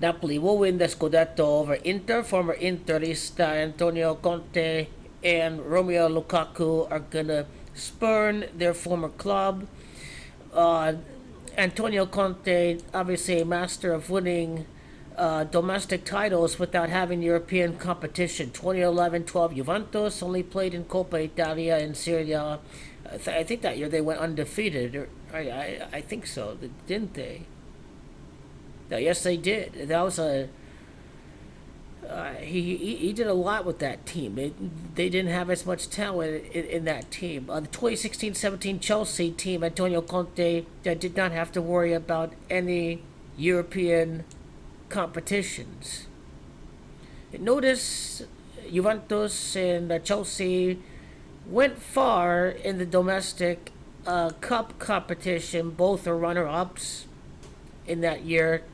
Napoli will win the Scudetto over Inter. Former Interista Antonio Conte and Romeo Lukaku are gonna spurn their former club. Uh, Antonio Conte, obviously a master of winning domestic titles without having European competition. 2011-12 Juventus only played in Coppa Italia and Serie A. I think that year they went undefeated. I think so, didn't they? Yes, they did. That was a he did a lot with that team. They didn't have as much talent in that team. The 2016-17 Chelsea team, Antonio Conte did not have to worry about any European competitions. Notice Juventus and Chelsea went far in the domestic cup competition. Both are runner-ups in that year.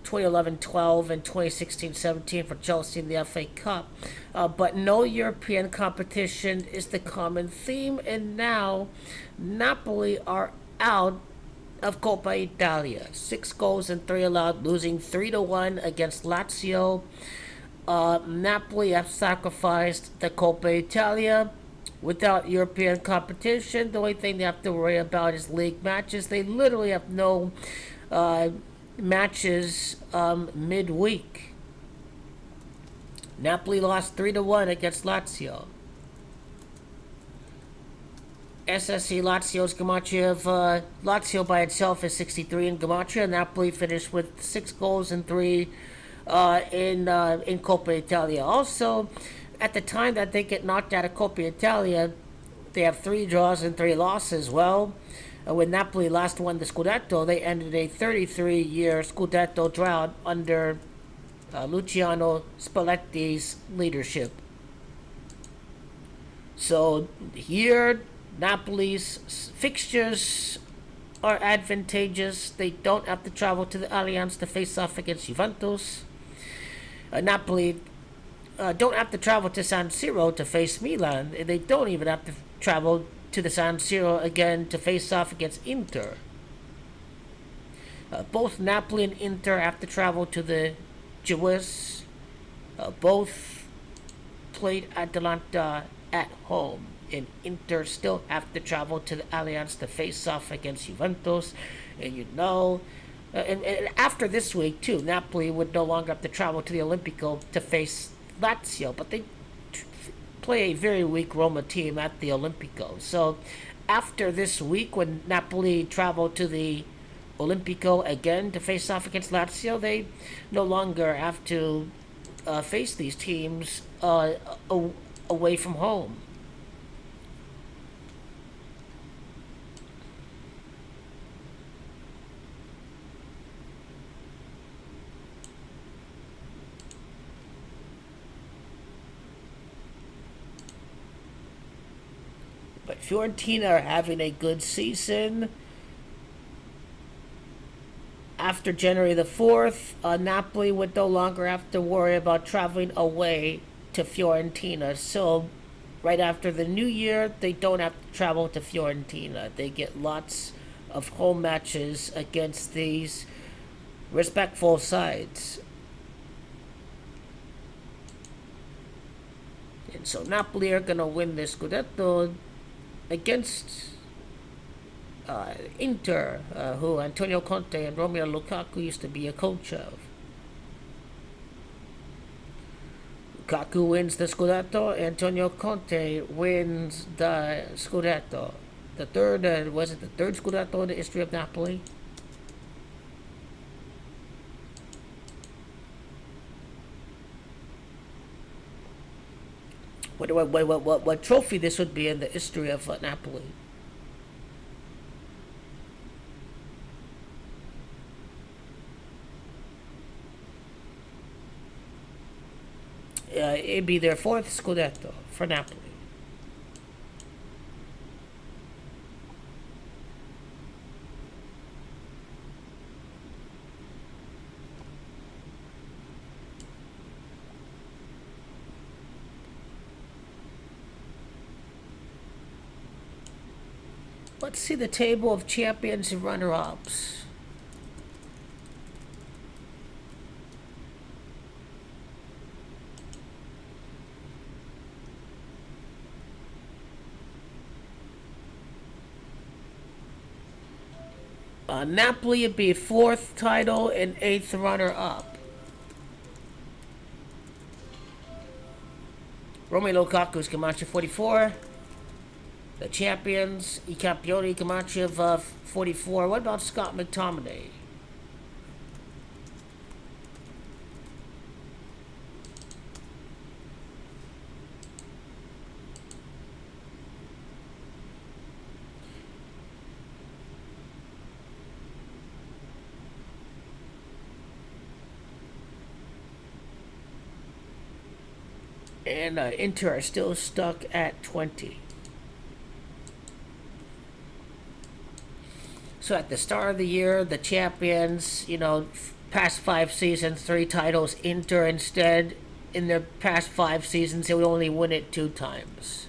2011-12 and 2016-17 for Chelsea in the FA Cup. But no European competition is the common theme, and now Napoli are out of Coppa Italia. 6 goals and 3 allowed, losing 3-1 against Lazio. Napoli have sacrificed the Coppa Italia. Without European competition, the only thing they have to worry about is league matches. They literally have no matches midweek. Napoli lost 3-1 against Lazio. SSC Lazio's Gematria of Lazio by itself is 63 in Gematria. Napoli finished with 6 goals and 3 in Coppa Italia. Also, at the time that they get knocked out of Coppa Italia, they have 3 draws and 3 losses. Well, when Napoli last won the Scudetto, they ended a 33-year Scudetto drought under Luciano Spalletti's leadership. So here, Napoli's fixtures are advantageous. They don't have to travel to the Allianz to face off against Juventus. Napoli don't have to travel to San Siro to face Milan. They don't even have to travel to the San Siro again to face off against Inter. Both Napoli and Inter have to travel to the Jewess. Both played Atalanta at home, and Inter still have to travel to the Allianz to face off against Juventus. And and after this week too, Napoli would no longer have to travel to the Olimpico to face Lazio, but they play a very weak Roma team at the Olimpico. So after this week, when Napoli travel to the Olimpico again to face off against Lazio, they no longer have to face these teams away from home. But Fiorentina are having a good season. After January the 4th, Napoli would no longer have to worry about traveling away to Fiorentina. So, right after the new year, they don't have to travel to Fiorentina. They get lots of home matches against these respectful sides. And so Napoli are going to win this Scudetto against Inter, who Antonio Conte and Romeo Lukaku used to be a coach of. Lukaku wins the Scudetto. Antonio Conte wins the Scudetto. The third, was it the third Scudetto in the history of Napoli? What trophy this would be in the history of Napoli? It'd be their 4th Scudetto for Napoli. Let's see the table of champions and runner-ups. Napoli would be fourth title and eighth runner-up. Romelu Lukaku's Camacho 44. The champions, I Campioni Camacho 44. What about Scott McTominay? And Inter are still stuck at 20. So at the start of the year, the champions, past 5 seasons, 3 titles. Inter instead, in their past 5 seasons, they would only win it 2 times.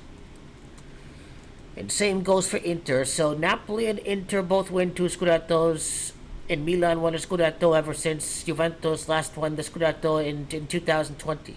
And same goes for Inter. So Napoli and Inter both win 2 Scudettos. And Milan won a Scudetto ever since Juventus last won the Scudetto in 2020.